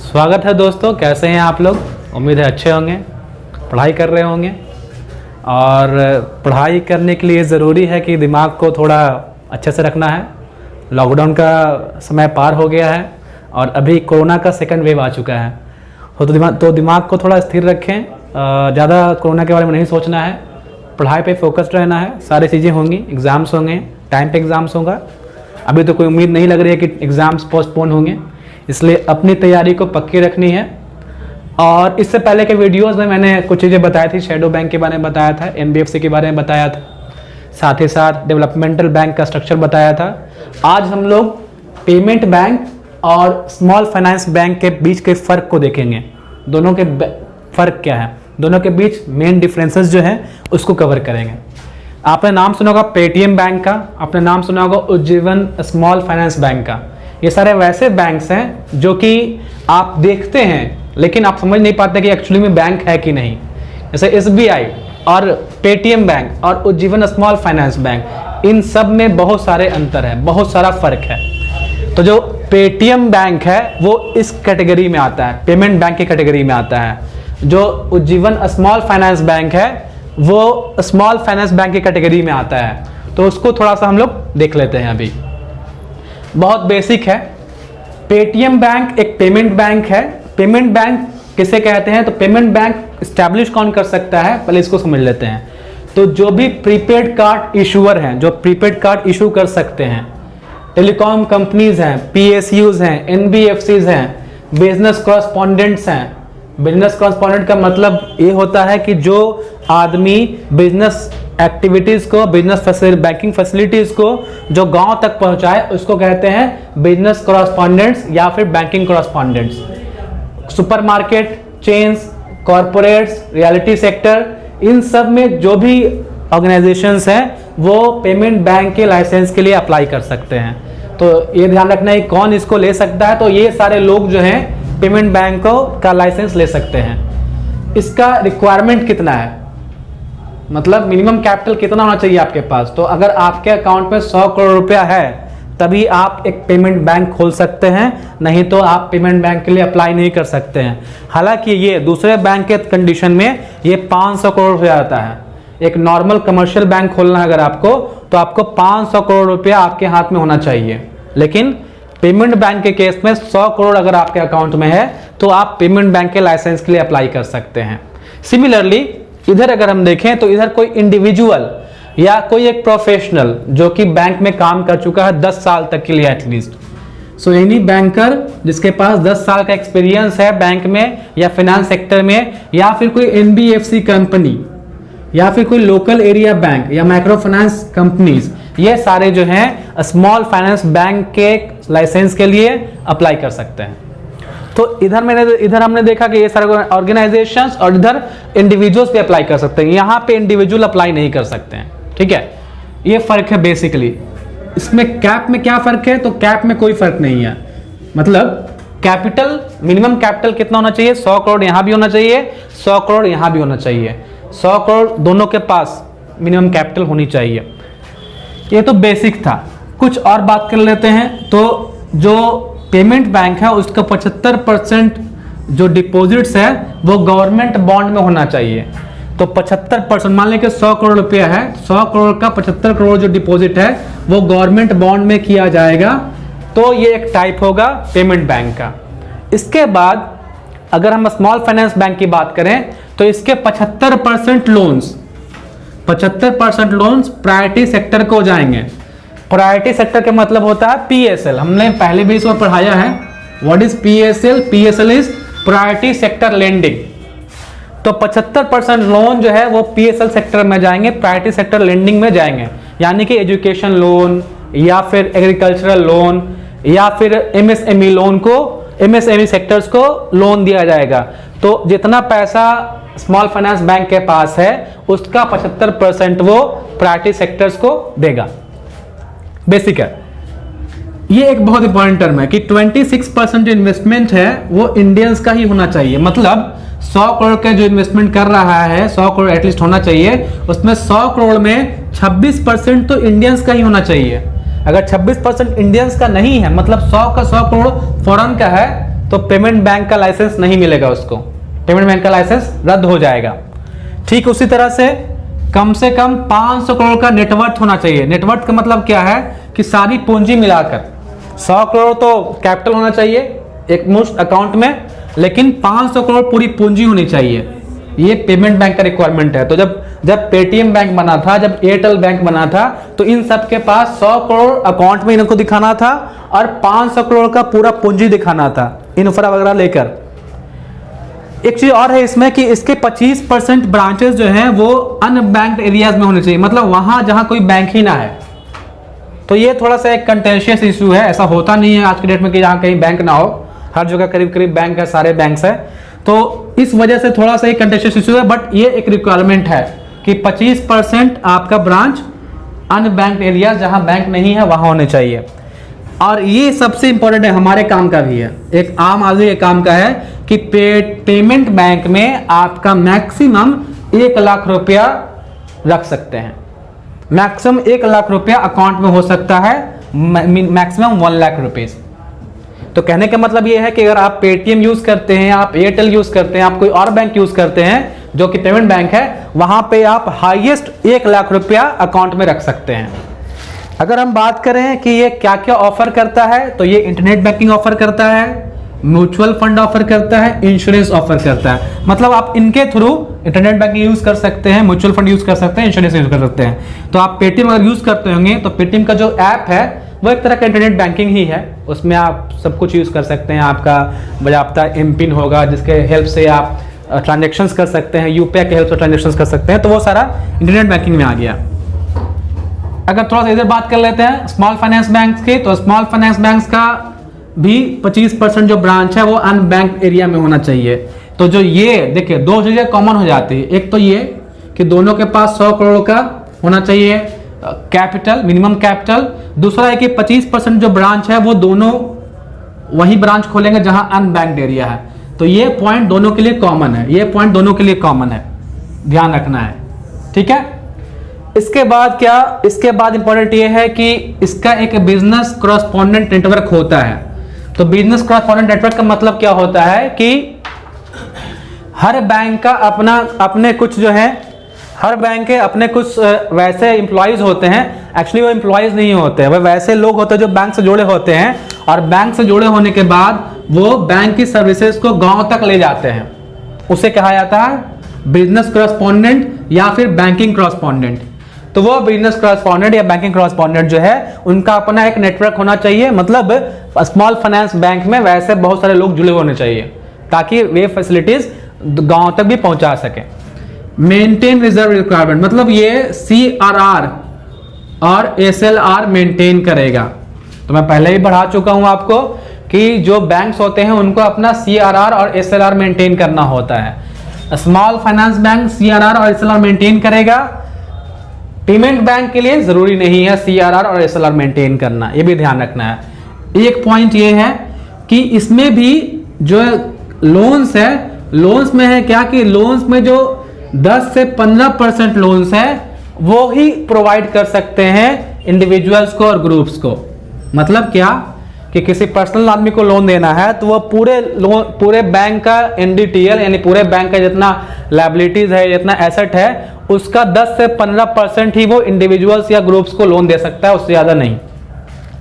स्वागत है दोस्तों, कैसे हैं आप लोग। उम्मीद है अच्छे होंगे, पढ़ाई कर रहे होंगे। और पढ़ाई करने के लिए ज़रूरी है कि दिमाग को थोड़ा अच्छे से रखना है। लॉकडाउन का समय पार हो गया है और अभी कोरोना का सेकंड वेव आ चुका है। तो दिमाग को थोड़ा स्थिर रखें, ज़्यादा कोरोना के बारे में नहीं सोचना है, पढ़ाई पे फोकस्ड रहना है। सारी चीज़ें होंगी, एग्ज़ाम्स होंगे, टाइम पे एग्ज़ाम्स होगा। अभी तो कोई उम्मीद नहीं लग रही है कि एग्ज़ाम्स पोस्टपोन होंगे, इसलिए अपनी तैयारी को पक्की रखनी है। और इससे पहले के वीडियोस में मैंने कुछ चीज़ें बताई थी, शैडो बैंक के बारे में बताया था, NBFC के बारे में बताया था, साथ ही साथ डेवलपमेंटल बैंक का स्ट्रक्चर बताया था। आज हम लोग पेमेंट बैंक और स्मॉल फाइनेंस बैंक के बीच के फ़र्क को देखेंगे। दोनों के फ़र्क क्या है, दोनों के बीच मेन डिफरेंसेस जो हैं उसको कवर करेंगे। आपने नाम सुना होगा पेटीएम बैंक का, आपने नाम सुना होगा उज्जीवन स्मॉल फाइनेंस बैंक का। ये सारे वैसे बैंक्स हैं जो कि आप देखते हैं लेकिन आप समझ नहीं पाते कि एक्चुअली में बैंक है कि नहीं। जैसे SBI और पेटीएम बैंक और उज्जीवन स्मॉल फाइनेंस बैंक, इन सब में बहुत सारे अंतर है, बहुत सारा फर्क है। तो जो पेटीएम बैंक है वो इस कैटेगरी में आता है, पेमेंट बैंक की कैटेगरी में आता है। जो उज्जीवन स्मॉल फाइनेंस बैंक है वो स्मॉल फाइनेंस बैंक की कैटेगरी में आता है। तो उसको थोड़ा सा हम लोग देख लेते हैं। अभी बहुत बेसिक है। पेटीएम बैंक एक पेमेंट बैंक है। पेमेंट बैंक किसे कहते हैं, तो पेमेंट बैंक इस्टेब्लिश कौन कर सकता है, पहले इसको समझ लेते हैं। तो जो भी प्रीपेड कार्ड इशूअर हैं, जो प्रीपेड कार्ड इशू कर सकते हैं, टेलीकॉम कंपनीज हैं, PSUs हैं, NBFCs हैं, बिजनेस कॉरेस्पॉन्डेंट्स हैं। बिजनेस कॉरेस्पॉन्डेंट का मतलब ये होता है कि जो आदमी बिजनेस एक्टिविटीज़ को, बिजनेस बैंकिंग फैसिलिटीज़ को जो गांव तक पहुंचाए, उसको कहते हैं बिजनेस कॉरेस्पॉन्डेंट्स या फिर banking correspondents. Supermarket chains, corporates, reality sector, इन सब में जो भी ऑर्गेनाइजेशंस हैं वो पेमेंट बैंक के लाइसेंस के लिए अप्लाई कर सकते हैं। तो ये ध्यान रखना है कौन इसको ले सकता है। तो ये सारे लोग जो हैं पेमेंट बैंक का लाइसेंस ले सकते हैं। इसका रिक्वायरमेंट कितना है, मतलब मिनिमम कैपिटल कितना होना चाहिए आपके पास। तो अगर आपके अकाउंट में 100 करोड़ रुपया है तभी आप एक पेमेंट बैंक खोल सकते हैं, नहीं तो आप पेमेंट बैंक के लिए अप्लाई नहीं कर सकते हैं। हालांकि ये दूसरे बैंक के कंडीशन में ये 500 करोड़ हो जाता है। एक नॉर्मल कमर्शियल बैंक खोलना है अगर आपको, तो आपको 500 करोड़ रुपया आपके हाथ में होना चाहिए। लेकिन पेमेंट बैंक के केस में 100 करोड़ अगर आपके अकाउंट में है तो आप पेमेंट बैंक के लाइसेंस के लिए अप्लाई कर सकते हैं। सिमिलरली इधर अगर हम देखें तो इधर कोई इंडिविजुअल या कोई एक प्रोफेशनल जो कि बैंक में काम कर चुका है 10 साल तक के लिए एटलीस्ट, सो एनी बैंकर जिसके पास 10 साल का एक्सपीरियंस है बैंक में या फाइनेंस सेक्टर में, या फिर कोई NBFC कंपनी या फिर कोई लोकल एरिया बैंक या माइक्रो फाइनेंस कंपनीज, ये सारे जो हैं स्मॉल फाइनेंस बैंक के लाइसेंस के लिए अप्लाई कर सकते हैं। तो इधर हमने देखा कि ये सारे ऑर्गेनाइजेशंस और इधर इंडिविजुअल्स भी अप्लाई कर सकते हैं। यहाँ पे इंडिविजुअल अप्लाई नहीं कर सकते हैं, ठीक है। ये फर्क है बेसिकली। इसमें कैप में क्या फर्क है, तो कैप में कोई फर्क नहीं है। मतलब कैपिटल, मिनिमम कैपिटल कितना होना चाहिए, 100 करोड़ यहाँ भी होना चाहिए, 100 करोड़ यहाँ भी होना चाहिए। 100 करोड़ दोनों के पास मिनिमम कैपिटल होनी चाहिए। ये तो बेसिक था। कुछ और बात कर लेते हैं। तो जो पेमेंट बैंक है उसका 75% जो डिपॉजिट्स है वो गवर्नमेंट बॉन्ड में होना चाहिए। तो 75%, मान लें कि 100 करोड़ रुपया है, 100 करोड़ का 75 करोड़ जो डिपॉजिट है वो गवर्नमेंट बॉन्ड में किया जाएगा। तो ये एक टाइप होगा पेमेंट बैंक का। इसके बाद अगर हम स्मॉल फाइनेंस बैंक की बात करें तो इसके 75% लोन्स, 75% लोन्स प्रायोरिटी सेक्टर को जाएंगे। प्रायोरिटी सेक्टर का मतलब होता है PSL। हमने पहले भी इसको पढ़ाया है। What is PSL? PSL is priority sector lending. तो 75% लोन जो है वो PSL सेक्टर में जाएंगे, प्रायोरिटी सेक्टर लेंडिंग में जाएंगे। यानी कि एजुकेशन लोन या फिर एग्रीकल्चरल लोन या फिर MSME लोन को, MSME सेक्टर्स को लोन दिया जाएगा। तो जितना पैसा स्मॉल फाइनेंस बैंक के पास है उसका 75% वो प्रायोरिटी सेक्टर्स को देगा। बेसिक है। ये एक बहुत इंपॉर्टेंट टर्म है कि 26% जो इन्वेस्टमेंट है वो इंडियंस का ही होना चाहिए। मतलब 100 करोड़ का जो इन्वेस्टमेंट कर रहा है, 100 करोड़ एटलीस्ट होना चाहिए, उसमें 100 करोड़ में 26% तो इंडियंस का ही होना चाहिए। अगर 26% इंडियंस का नहीं है, मतलब 100 का 100 करोड़ फॉरेन का है, तो पेमेंट बैंक का लाइसेंस नहीं मिलेगा उसको, पेमेंट बैंक का लाइसेंस रद्द हो जाएगा। ठीक उसी तरह से कम 500 करोड़ का नेटवर्थ होना चाहिए। नेटवर्थ का मतलब क्या है कि सारी पूंजी मिलाकर 100 करोड़ तो कैपिटल होना चाहिए एक मुश्त अकाउंट में, लेकिन 500 करोड़ पूरी पूंजी होनी चाहिए। ये पेमेंट बैंक का रिक्वायरमेंट है। तो जब पेटीएम बैंक बना था, जब एयरटेल बैंक बना था, तो इन सब के पास 100 करोड़ अकाउंट में इनको दिखाना था और 500 करोड़ का पूरा पूंजी दिखाना था इंफ्रा वगैरह लेकर। एक चीज और है इसमें कि इसके 25% ब्रांचेस जो हैं वो अनबैंक्ड एरियाज में होने चाहिए, मतलब वहां जहां कोई बैंक ही ना है। तो ये थोड़ा सा एक कंटेंशियस इशू है। ऐसा होता नहीं है आज के डेट में कि जहां कहीं बैंक ना हो, हर जगह करीब करीब बैंक है, सारे बैंक्स है। तो इस वजह से थोड़ा सा एक कंटेंशियस इशू है, बट ये एक रिक्वायरमेंट है कि 25% आपका ब्रांच अनबैंक्ड एरिया जहां बैंक नहीं है वहां होने चाहिए। और ये सबसे इंपॉर्टेंट है, हमारे काम का भी है, एक आम आदमी के काम का है कि पेमेंट बैंक में आपका मैक्सिमम 1 लाख रुपया रख सकते हैं। मैक्सिमम 1 लाख रुपया अकाउंट में हो सकता है, मैक्सिमम 1 लाख रुपीज। तो कहने का मतलब ये है कि अगर आप पेटीएम यूज करते हैं, आप एयरटेल यूज करते हैं, आप कोई और बैंक यूज करते हैं जो कि पेमेंट बैंक है, वहां पे आप हाईएस्ट 1 लाख रुपया अकाउंट में रख सकते हैं। अगर हम बात करें कि ये क्या क्या ऑफर करता है, तो ये इंटरनेट बैंकिंग ऑफर करता है, म्यूचुअल फंड ऑफर करता है, इंश्योरेंस ऑफर करता है। मतलब आप इनके थ्रू इंटरनेट बैंकिंग यूज कर सकते हैं, म्यूचुअल फंड यूज कर सकते हैं, इंश्योरेंस यूज कर सकते हैं। तो आप पेटीएम अगर यूज करते होंगे तो पेटीएम का जो ऐप है वो एक तरह का इंटरनेट बैंकिंग ही है। उसमें आप सब कुछ यूज कर सकते हैं। आपका बाकायदा एमपिन होगा जिसके हेल्प से आप ट्रांजेक्शन्स कर सकते हैं, यूपीआई के हेल्प से ट्रांजेक्शन्स कर सकते हैं। तो वो सारा इंटरनेट बैंकिंग में आ गया। अगर थोड़ा सा इधर बात कर लेते हैं स्मॉल फाइनेंस बैंक्स की, तो स्मॉल फाइनेंस बैंक्स का भी 25% जो ब्रांच है वो अनबैंक्ड एरिया में होना चाहिए। तो जो ये देखिए दो चीजें कॉमन हो जाती है, एक तो ये कि दोनों के पास 100 करोड़ का होना चाहिए कैपिटल, मिनिमम कैपिटल। दूसरा है कि 25% जो ब्रांच है वो दोनों वही ब्रांच खोलेंगे जहां अनबैंक्ड एरिया है। तो ये पॉइंट दोनों के लिए कॉमन है, ये पॉइंट दोनों के लिए कॉमन है, ध्यान रखना है। ठीक है, इसके बाद क्या, इसके बाद इंपॉर्टेंट ये है कि इसका एक बिजनेस कॉरेस्पॉन्डेंट नेटवर्क होता है। तो बिजनेस कॉरेस्पॉन्डेंट नेटवर्क का मतलब क्या होता है कि हर बैंक का अपने कुछ जो है, हर बैंक के अपने कुछ वैसे एम्प्लॉयज होते हैं। एक्चुअली वो एम्प्लॉयज नहीं होते हैं, वो वैसे लोग होते हैं जो बैंक से जुड़े होते हैं, और बैंक से जुड़े होने के बाद वो बैंक की सर्विसेज को गांव तक ले जाते हैं। उसे कहा जाता है बिजनेस कॉरेस्पॉन्डेंट या फिर बैंकिंग कॉरेस्पॉन्डेंट। तो वो बिजनेस कॉरेस्पॉन्डेंट या बैंकिंग कॉरेस्पॉन्डेंट जो है उनका अपना एक नेटवर्क होना चाहिए। मतलब स्मॉल फाइनेंस बैंक में वैसे बहुत सारे लोग जुड़े होने चाहिए ताकि वे फैसिलिटीज गांव तक भी पहुंचा सके। मेंटेन रिजर्व रिक्वायरमेंट, मतलब ये CRR और SLR मेंटेन करेगा। तो मैं पहले ही बढ़ा चुका हूं आपको कि जो बैंक्स होते हैं उनको अपना CRR और SLR मेंटेन करना होता है। स्मॉल फाइनेंस बैंक CRR और SLR मेंटेन करेगा। पेमेंट बैंक के लिए जरूरी नहीं है CRR और SLR मेंटेन करना, ये भी ध्यान रखना है। एक पॉइंट ये है कि इसमें भी जो लोन्स है, लोन्स में है क्या कि लोन्स में जो 10 से 15% लोन्स है वो ही प्रोवाइड कर सकते हैं इंडिविजुअल्स को और ग्रुप्स को। मतलब क्या कि किसी पर्सनल आदमी को लोन देना है तो वो पूरे बैंक का NDTL यानी पूरे बैंक का जितना लायबिलिटीज है, जितना एसेट है, उसका 10 से 15% ही वो इंडिविजुअल्स या ग्रुप्स को लोन दे सकता है, उससे ज्यादा नहीं।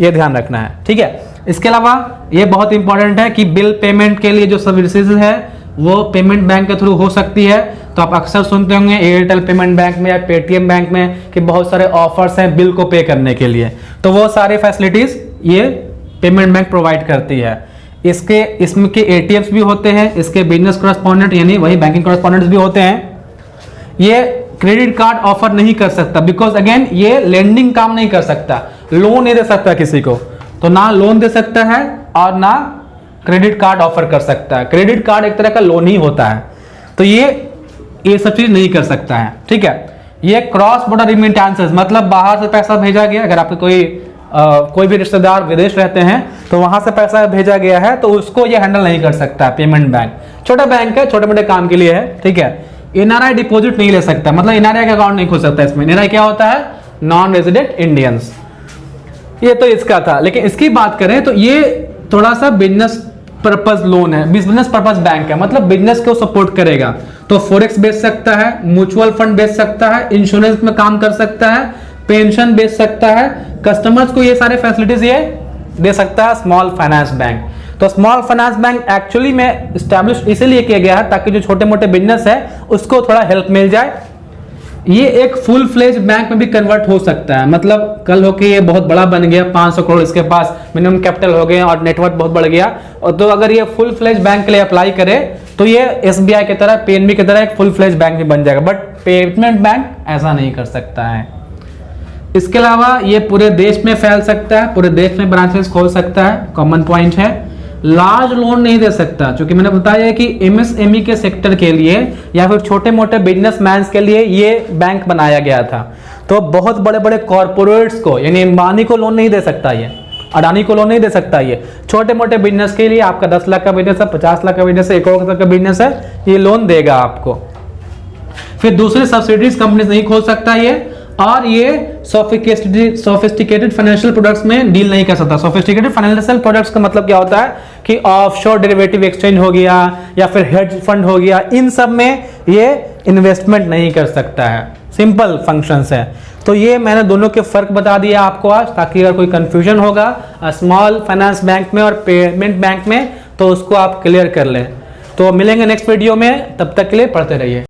ये ध्यान रखना है, ठीक है। इसके अलावा ये बहुत इंपॉर्टेंट है कि बिल पेमेंट के लिए जो सर्विसेज है वो पेमेंट बैंक के थ्रू हो सकती है। तो आप अक्सर सुनते होंगे एयरटेल पेमेंट बैंक में या पेटीएम बैंक में कि बहुत सारे ऑफर्स हैं बिल को पे करने के लिए। तो वो सारे फैसिलिटीज ये पेमेंट बैंक प्रोवाइड करती है। इसमें के ATMs भी होते हैं, इसके बिजनेस कॉरेस्पॉन्डेंट यानी वही बैंकिंग कॉरेस्पॉन्डेंट्स भी होते हैं। ये क्रेडिट कार्ड ऑफर नहीं कर सकता बिकॉज अगेन ये लेंडिंग काम नहीं कर सकता, लोन नहीं दे सकता किसी को। तो ना लोन दे सकता है और ना क्रेडिट कार्ड ऑफर कर सकता है। क्रेडिट कार्ड एक तरह का लोन ही होता है। तो ये सब चीज नहीं कर सकता है, ठीक है। ये क्रॉस बॉर्डर रिमिटेंसेस, मतलब बाहर से पैसा भेजा गया, अगर आपके कोई भी रिश्तेदार विदेश रहते हैं तो वहां से पैसा भेजा गया है तो उसको ये हैंडल नहीं कर सकता पेमेंट बैंक। छोटा बैंक है, छोटे मोटे काम के लिए है, ठीक है। NRI डिपॉजिट नहीं ले सकता, मतलब NRI का अकाउंट नहीं खोल सकता इसमें। NRI क्या होता है? Non resident Indians. ये तो इसका था। लेकिन इसकी बात करें तो ये थोड़ा सा बिजनेस पर्पस लोन है, बिजनेस पर्पस बैंक है, मतलब बिजनेस को सपोर्ट करेगा। तो फॉरेक्स बेच सकता है, म्यूचुअल फंड बेच सकता है, इंश्योरेंस में काम कर सकता है, पेंशन बेच सकता है, कस्टमर्स को ये सारे फैसिलिटीज ये दे सकता है स्मॉल फाइनेंस बैंक। तो स्मॉल फाइनेंस बैंक एक्चुअली में इस्टेब्लिश इसीलिए किया गया है ताकि जो छोटे मोटे बिजनेस है उसको थोड़ा हेल्प मिल जाए। ये एक फुल फ्लेज बैंक में भी कन्वर्ट हो सकता है, मतलब कल होके ये बहुत बड़ा बन गया, 500 करोड़ इसके पास मिनिमम कैपिटल हो गया और नेटवर्क बहुत बढ़ गया, और तो अगर ये फुल फ्लेज बैंक के लिए अप्लाई करे तो ये एसबीआई की तरह, पीएनबी की तरह एक फुल फ्लेज बैंक भी बन जाएगा। बट पेमेंट बैंक ऐसा नहीं कर सकता है। इसके अलावा ये पूरे देश में फैल सकता है, पूरे देश में ब्रांचेस खोल सकता है, कॉमन पॉइंट है। लार्ज लोन नहीं दे सकता, क्योंकि मैंने बताया कि एमएसएमई के सेक्टर के लिए या फिर छोटे मोटे बिजनेसमैन के लिए ये बैंक बनाया गया था। तो बहुत बड़े बड़े कॉर्पोरेट्स को, यानी अंबानी को लोन नहीं दे सकता, ये अडानी को लोन नहीं दे सकता। ये छोटे मोटे बिजनेस के लिए, आपका 10 लाख का बिजनेस है, 50 लाख का बिजनेस है, 1 करोड़ तक का बिजनेस है, ये लोन देगा आपको। फिर दूसरे सब्सिडीज कंपनीज नहीं खोल सकता ये, और ये सोफिस्टिकेटेड फाइनेंशियल प्रोडक्ट्स में डील नहीं कर सकता। सोफिस्टिकेटेड फाइनेंशियल प्रोडक्ट्स का मतलब क्या होता है कि ऑफशोर डेरिवेटिव एक्सचेंज हो गया या फिर हेज फंड हो गया, इन सब में ये इन्वेस्टमेंट नहीं कर सकता है, सिंपल फंक्शंस है। तो ये मैंने दोनों के फर्क बता दिया आपको आज, ताकि अगर कोई कंफ्यूजन होगा स्मॉल फाइनेंस बैंक में और पेमेंट बैंक में तो उसको आप क्लियर कर लें। तो मिलेंगे नेक्स्ट वीडियो में, तब तक के लिए पढ़ते रहिए।